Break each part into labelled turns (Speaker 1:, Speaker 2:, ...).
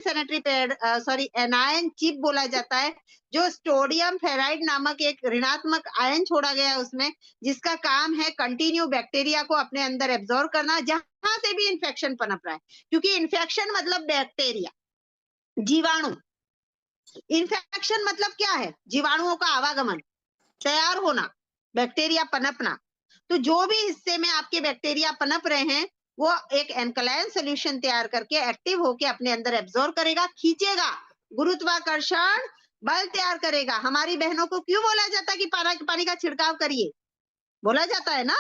Speaker 1: Sanitary pad anion chip बोला जाता है, जो सोडियम फेराइड नामक एक ऋणात्मक आयन छोड़ा गया है उसमें, जिसका काम है कंटिन्यू बैक्टीरिया को अपने अंदर एब्जॉर्ब करना, जहां से भी इन्फेक्शन पनप रहा है। क्योंकि इन्फेक्शन मतलब बैक्टीरिया, जीवाणु। इन्फेक्शन मतलब क्या है? जीवाणुओं का आवागमन, तैयार होना, बैक्टीरिया पनपना। तो जो भी हिस्से में आपके बैक्टीरिया पनप रहे हैं, वो एक एल्कलाइन सॉल्यूशन तैयार करके एक्टिव होके अपने अंदर एब्जॉर्ब करेगा, खींचेगा, गुरुत्वाकर्षण बल तैयार करेगा। हमारी बहनों को क्यों बोला जाता है कि पानी का छिड़काव करिए? बोला जाता है ना,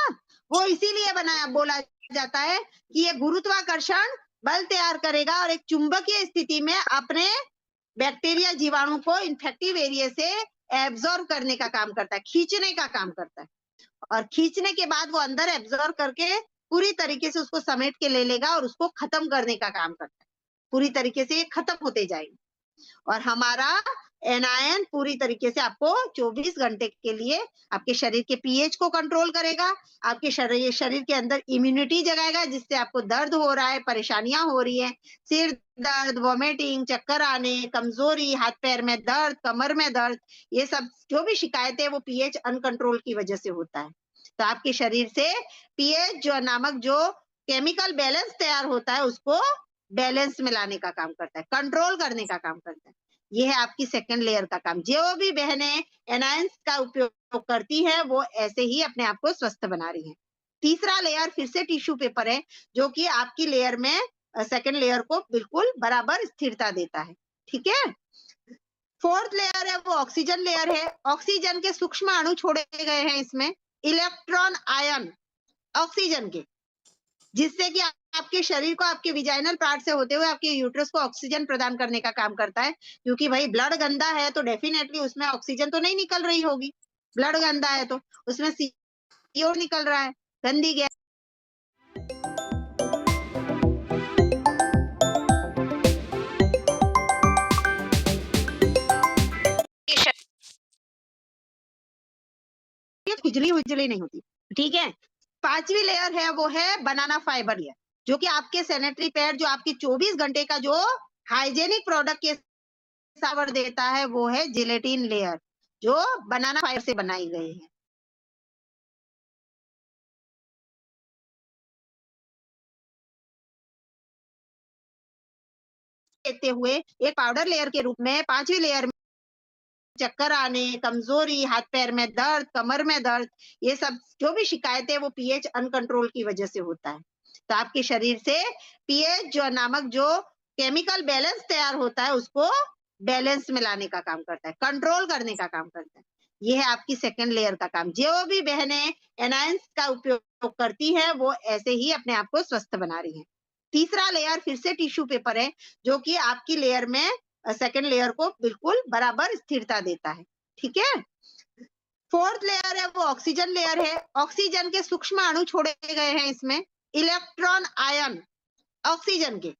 Speaker 1: वो इसीलिए बनाया बोला जाता है कि ये गुरुत्वाकर्षण बल तैयार करेगा और एक चुंबकीय स्थिति में अपने बैक्टीरिया जीवाणु को इन्फेक्टिव एरिया से एब्जॉर्ब करने का काम करता है, खींचने का काम करता है। और खींचने के बाद वो अंदर एब्जॉर्ब करके पूरी तरीके से उसको समेट के ले लेगा और उसको खत्म करने का काम करता है। पूरी तरीके से ये खत्म होते जाएगी और हमारा एनायन पूरी तरीके से आपको 24 घंटे के लिए आपके शरीर के पीएच को कंट्रोल करेगा, आपके शरीर के अंदर इम्यूनिटी जगाएगा, जिससे आपको दर्द हो रहा है, परेशानियां हो रही है, सिर दर्द, वॉमिटिंग, चक्कर आने, कमजोरी, हाथ पैर में दर्द, कमर में दर्द, ये सब जो भी शिकायतें वो पीएच अनकंट्रोल की वजह से होता है। तो आपके शरीर से पीएच जो नामक जो केमिकल बैलेंस तैयार होता है, उसको बैलेंस में लाने का काम करता है, कंट्रोल करने का काम करता है। ये है आपकी सेकंड लेयर का काम। जो भी बहनें एनायंस का उपयोग करती है, वो ऐसे ही अपने आप को स्वस्थ बना रही है। तीसरा लेयर फिर से टिश्यू पेपर है, जो कि आपकी लेयर में सेकंड लेयर को बिल्कुल बराबर स्थिरता देता है। ठीक है। फोर्थ लेयर है वो ऑक्सीजन लेयर है। ऑक्सीजन के सूक्ष्म अणु छोड़े गए हैं इसमें, इलेक्ट्रॉन आयन ऑक्सीजन के, जिससे कि आपके शरीर को आपके विजाइनल पार्ट से होते हुए आपके यूट्रस को ऑक्सीजन प्रदान करने का काम करता है। क्योंकि भाई ब्लड गंदा है तो डेफिनेटली उसमें ऑक्सीजन तो नहीं निकल रही होगी। ब्लड गंदा है तो उसमें CO निकल रहा है, गंदी गैस। खुजली नहीं होती। ठीक है। पांचवी लेयर है वो है बनाना फाइबर लेयर, जो कि आपके सैनिटरी पैड, जो आपकी 24 घंटे का जो हाइजेनिक प्रोडक्ट के सावर देता है, वो है जिलेटिन लेयर, जो बनाना फाइबर से बनाई गई है। देते हुए एक पाउडर लेयर के रूप में पांचवी लेयर में चक्कर आने, कमजोरी, हाथ पैर में दर्द, कमर में दर्द, ये सब जो भी शिकायतें वो पीएच अनकंट्रोल की वजह से होता है। तो आपके शरीर से पीएच जो नामक जो केमिकल बैलेंस तैयार होता है, उसको बैलेंस में लाने का काम करता है, कंट्रोल करने का काम करता है। ये है आपकी सेकंड लेयर का काम। जो भी बहनें एनायंस का उपयोग करती है, वो ऐसे ही अपने आप को स्वस्थ बना रही है। तीसरा लेयर फिर से टिश्यू पेपर है, जो कि आपकी लेयर में सेकंड लेयर को बिल्कुल बराबर स्थिरता देता है। ठीक है। फोर्थ लेयर है वो ऑक्सीजन लेयर है। ऑक्सीजन के सूक्ष्म अणु छोड़े गए हैं इसमें, इलेक्ट्रॉन आयन ऑक्सीजन के,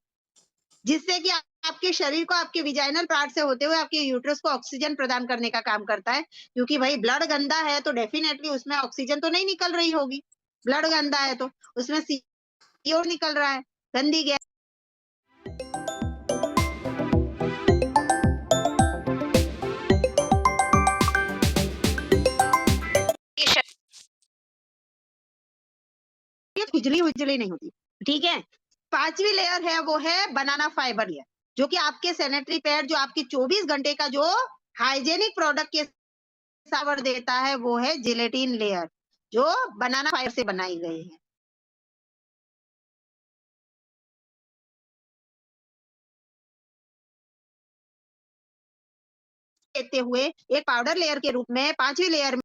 Speaker 1: जिससे कि आपके शरीर को आपके विजाइनल पार्ट से होते हुए आपके यूट्रस को ऑक्सीजन प्रदान करने का काम करता है। क्योंकि भाई ब्लड गंदा है तो डेफिनेटली उसमें ऑक्सीजन तो नहीं निकल रही होगी। ब्लड गंदा है तो उसमें CO निकल रहा है, गंदी गैस। खुजली नहीं होती। ठीक है। पांचवी लेयर है वो है बनाना फाइबर लेयर, जो कि आपके सैनिटरी पैड, जो आपकी 24 घंटे का जो हाइजेनिक प्रोडक्ट के सावर देता है, वो है जिलेटिन लेयर, जो बनाना फाइबर से बनाई गई है। देते हुए एक पाउडर लेयर के रूप में पांचवी लेयर